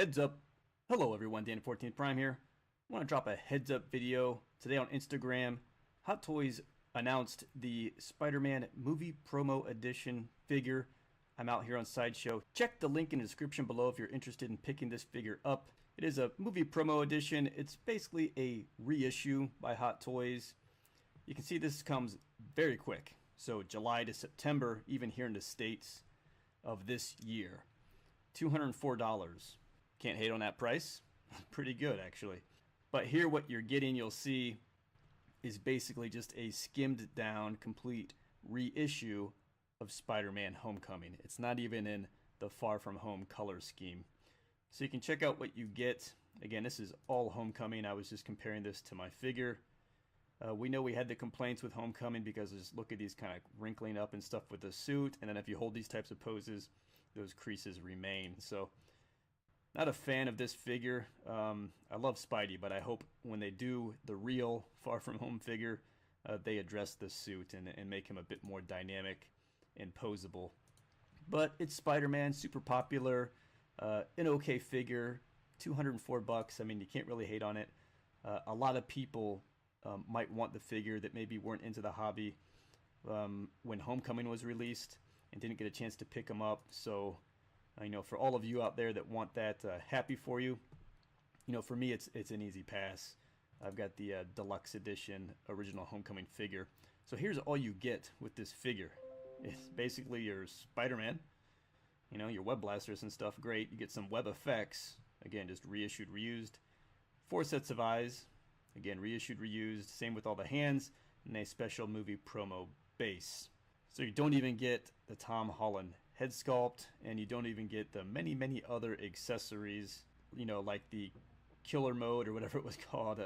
Heads up. Hello everyone, Dan14 Prime here. I want to drop a heads up video today on Instagram. Hot Toys announced the Spider-Man movie promo edition figure. I'm out here on Sideshow. Check the link in the description below if you're interested in picking this figure up. It is a movie promo edition. It's basically a reissue by Hot Toys. You can see this comes very quick. So July to September, even here in the States of this year. $204. Can't hate on that price. Pretty good, actually. But here what you're getting, you'll see, is basically just a skimmed down, complete reissue of Spider-Man Homecoming. It's not even in the Far From Home color scheme. So you can check out what you get. Again, this is all Homecoming. I was just comparing this to my figure. We know we had the complaints with Homecoming because just look at these kind of wrinkling up and stuff with the suit. And then if you hold these types of poses, those creases remain. So not a fan of this figure. I love Spidey, but I hope when they do the real Far From Home figure, they address the suit and make him a bit more dynamic and posable. But it's Spider-Man, super popular, an okay figure, $204. I mean, you can't really hate on it. A lot of people might want the figure that maybe weren't into the hobby when Homecoming was released and didn't get a chance to pick them up. So for all of you out there that want that, happy for you. For me, it's an easy pass. I've got the deluxe edition original Homecoming figure. So here's all you get with this figure. It's basically your Spider-Man, your web blasters and stuff. Great. You get some web effects. Again, just reissued, reused. 4 sets of eyes. Again, reissued, reused. Same with all the hands. And a special movie promo base. So you don't even get the Tom Holland head sculpt, and you don't even get the many other accessories, like the killer mode or whatever it was called,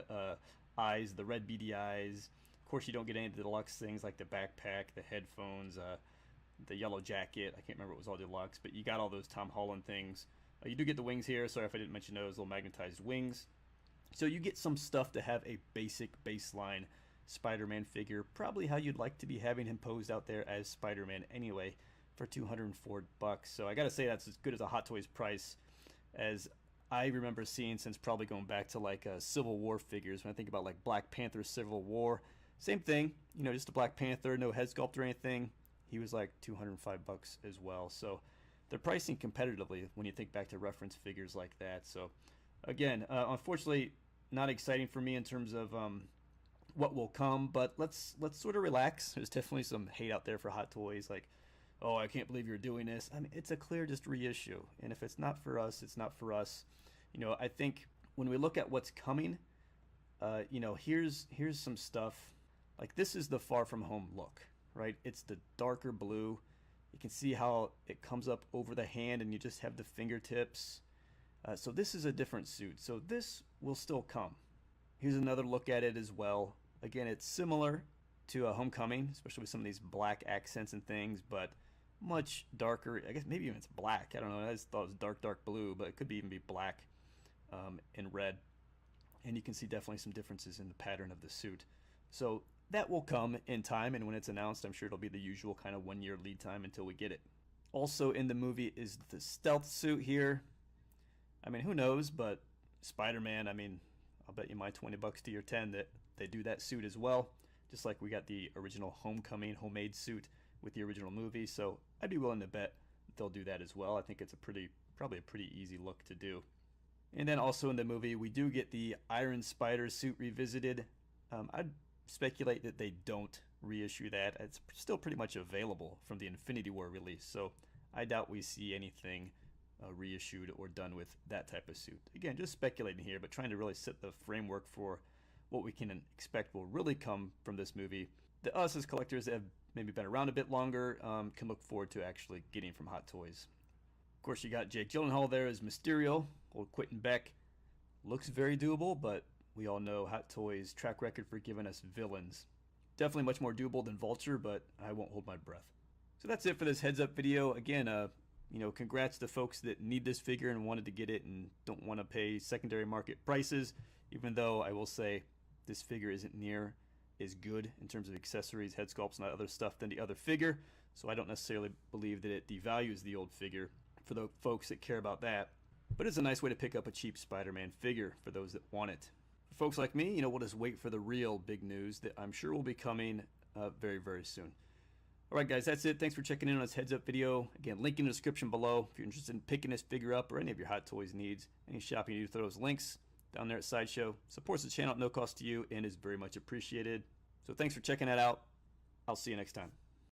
eyes, the red beady eyes. Of course, you don't get any of the deluxe things like the backpack, the headphones, the yellow jacket. I can't remember what was all deluxe, but you got all those Tom Holland things. You do get the wings here. Sorry if I didn't mention those little magnetized wings. So you get some stuff to have a basic baseline Spider-Man figure, probably how you'd like to be having him posed out there as Spider-Man anyway, for $204. So I gotta say that's as good as a Hot Toys price as I remember seeing since probably going back to like Civil War figures. When I think about like Black Panther Civil War, same thing, just a Black Panther, no head sculpt or anything. He was like $205 as well. So they're pricing competitively when you think back to reference figures like that. So again, unfortunately, not exciting for me in terms of what will come. But let's sort of relax. There's definitely some hate out there for Hot Toys, like, oh, I can't believe you're doing this. I mean, it's a clear just reissue. And if it's not for us, it's not for us. I think when we look at what's coming, here's some stuff. Like, this is the Far From Home look, right? It's the darker blue. You can see how it comes up over the hand and you just have the fingertips. So this is a different suit. So this will still come. Here's another look at it as well. Again, it's similar to a Homecoming, especially with some of these black accents and things, but much darker. I guess maybe even it's black. I don't know. I just thought it was dark blue, but it could even be black and red. And you can see definitely some differences in the pattern of the suit. So that will come in time, and when it's announced, I'm sure it'll be the usual kind of 1-year lead time until we get it. Also in the movie is the stealth suit here. I mean, who knows, but Spider-Man, I mean, I'll bet you my $20 to your 10 that they do that suit as well. Just like we got the original Homecoming homemade suit with the original movie, so I'd be willing to bet they'll do that as well. I think it's probably a pretty easy look to do. And then also in the movie, we do get the Iron Spider suit revisited. I'd speculate that they don't reissue that. It's still pretty much available from the Infinity War release, so I doubt we see anything reissued or done with that type of suit. Again, just speculating here, but trying to really set the framework for what we can expect will really come from this movie. The us as collectors that have maybe been around a bit longer can look forward to actually getting from Hot Toys. Of course, you got Jake Gyllenhaal there as Mysterio, old Quentin Beck. Looks very doable, but we all know Hot Toys' track record for giving us villains. Definitely much more doable than Vulture, but I won't hold my breath. So that's it for this heads up video. Again, congrats to folks that need this figure and wanted to get it and don't want to pay secondary market prices, even though I will say this figure isn't near as good in terms of accessories, head sculpts, and other stuff than the other figure. So I don't necessarily believe that it devalues the old figure for the folks that care about that. but it's a nice way to pick up a cheap Spider-Man figure for those that want it. For folks like me, we'll just wait for the real big news that I'm sure will be coming very, very soon. Alright guys, that's it. Thanks for checking in on this heads up video. Again, link in the description below if you're interested in picking this figure up or any of your Hot Toys needs. Any shopping you do through those links down there at Sideshow. Supports the channel at no cost to you and is very much appreciated. So thanks for checking that out. I'll see you next time.